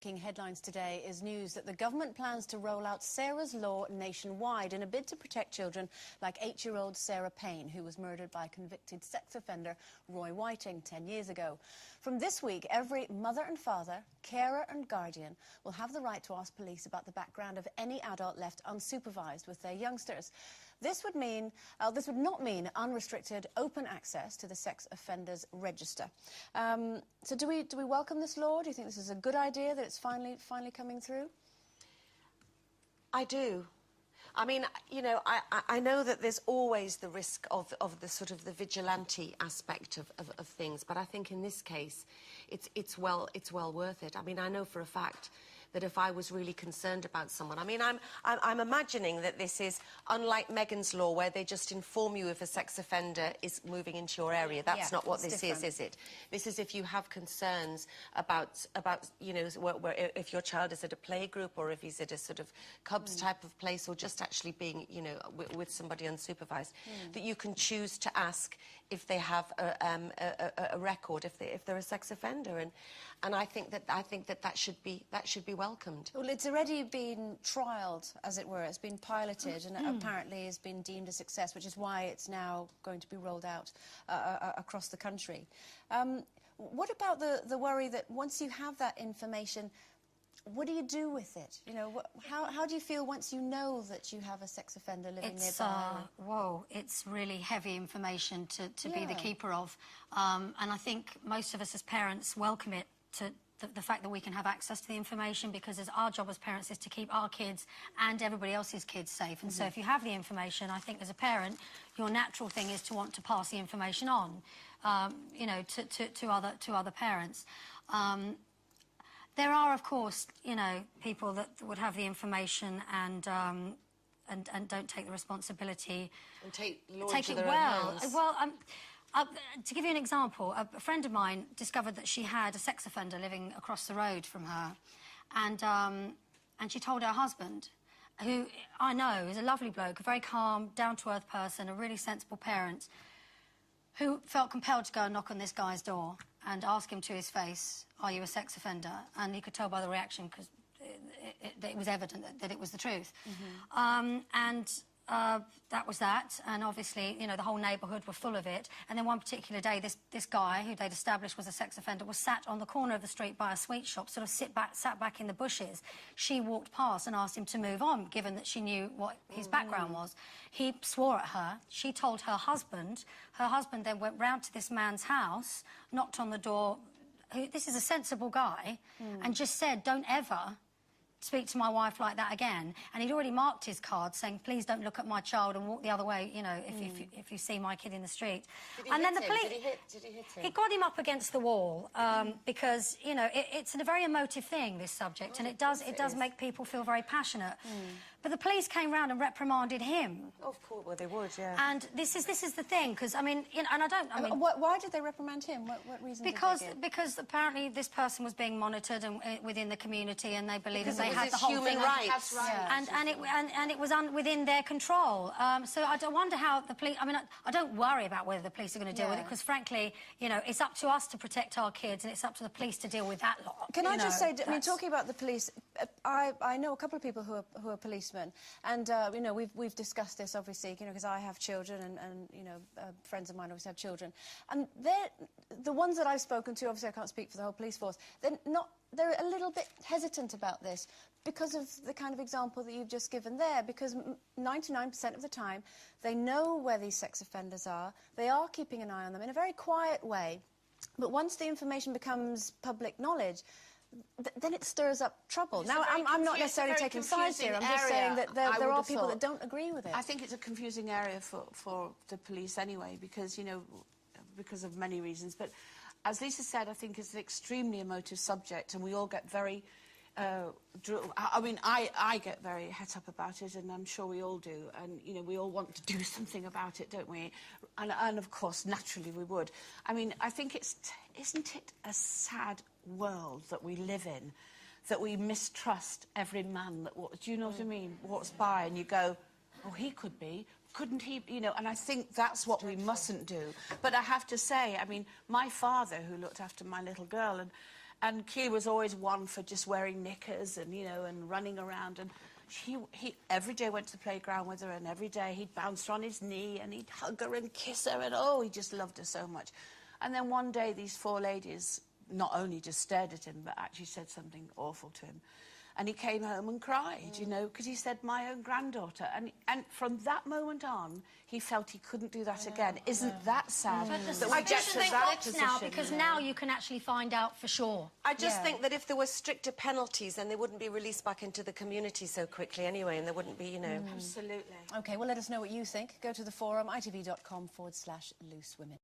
Headlines today is news that the government plans to roll out Sarah's Law nationwide in a bid to protect children like 8-year-old Sarah Payne, who was murdered by convicted sex offender Roy Whiting 10 years ago. From this week, every mother and father, carer and guardian will have the right to ask police about the background of any adult left unsupervised with their youngsters. This would not mean unrestricted, open access to the sex offenders register. So do we welcome this law? Do you think this is a good idea, that it's finally coming through? I do. I mean, you know, I know that there's always the risk of the sort of the vigilante aspect of things, but I think in this case, it's well worth it. I mean, I know for a fact that if I was really concerned about someone, I mean, I'm imagining that this is unlike Meghan's law, where they just inform you if a sex offender is moving into your area. That's not what this is it? This is if you have concerns about you know, where if your child is at a playgroup or if he's at a sort of Cubs type of place, or just actually being, you know, with somebody unsupervised, that you can choose to ask if they have a record, if they're a sex offender, and I think that should be welcomed. Well, it's already been trialled, as it were. It's been piloted and apparently has been deemed a success, which is why it's now going to be rolled out across the country. What about the worry that once you have that information, what do you do with it? You know, how do you feel once you know that you have a sex offender living nearby? Whoa, it's really heavy information to be the keeper of. And I think most of us as parents welcome it, to the fact that we can have access to the information, because our job as parents is to keep our kids and everybody else's kids safe. And so if you have the information, I think as a parent, your natural thing is to want to pass the information on, you know, to other parents. There are, of course, you know, people that would have the information and don't take the responsibility. And take it well. Well, to give you an example, a friend of mine discovered that she had a sex offender living across the road from her, and she told her husband, who I know is a lovely bloke, a very calm, down-to-earth person, a really sensible parent, who felt compelled to go and knock on this guy's door and ask him to his face, "Are you a sex offender?" And he could tell by the reaction, because it was evident that it was the truth. That was that, and obviously, you know, the whole neighbourhood were full of it. And then one particular day, this guy, who they'd established was a sex offender, was sat on the corner of the street by a sweet shop, sort of sat back in the bushes. She walked past and asked him to move on, given that she knew what his background was. He swore at her. She told her husband. Her husband then went round to this man's house, knocked on the door. This is a sensible guy, and just said, "Don't ever speak to my wife like that again." And he'd already marked his card saying, "Please don't look at my child and walk the other way, you know, if you see my kid in the street." Did he hit him? He got him up against the wall, because, you know, it's a very emotive thing, this subject, and it does make people feel very passionate. But the police came round and reprimanded him. Oh, of course, well, they would, yeah. And this is the thing, because, I mean, you know, and I mean... Why did they reprimand him? What reason did they give? Because apparently this person was being monitored and within the community, and they believed that they had the whole human rights. And it was within their control. So I don't wonder how the police... I mean, I don't worry about whether the police are going to deal with it, because, frankly, you know, it's up to us to protect our kids, and it's up to the police to deal with that lot. Can I just say, I mean, talking about the police, I know a couple of people who are policemen, and you know, we've discussed this, obviously, you know, because I have children, and you know, friends of mine always have children, and the ones that I've spoken to, obviously I can't speak for the whole police force, they're a little bit hesitant about this because of the kind of example that you've just given there, because 99% of the time they know where these sex offenders are, they are keeping an eye on them in a very quiet way, but once the information becomes public knowledge, then it stirs up trouble. Now, I'm not necessarily taking sides here. I'm just saying that there are people that don't agree with it. I think it's a confusing area for the police anyway, because, you know, because of many reasons. But as Lisa said, I think it's an extremely emotive subject, and we all get very... I mean, I get very het up about it, and I'm sure we all do. And, you know, we all want to do something about it, don't we? And of course, naturally, we would. I mean, I think isn't it a sad world that we live in, that we mistrust every man that do you know what I mean, walks by, and you go, "Oh, he could be, couldn't he?" You know, and I think that's what we mustn't do. But I have to say, I mean, my father, who looked after my little girl, And Keely was always one for just wearing knickers and, you know, and running around. And he every day went to the playground with her, and every day he'd bounce her on his knee and he'd hug her and kiss her, and oh, he just loved her so much. And then one day these four ladies not only just stared at him, but actually said something awful to him. And he came home and cried, you know, because he said, my own granddaughter. And from that moment on, he felt he couldn't do that again. Isn't that sad? But the that we get to suspicion that lifts position, now, because now you can actually find out for sure. I just think that if there were stricter penalties, then they wouldn't be released back into the community so quickly anyway, and there wouldn't be, you know... Absolutely. OK, well, let us know what you think. Go to the forum, itv.com/loosewomen.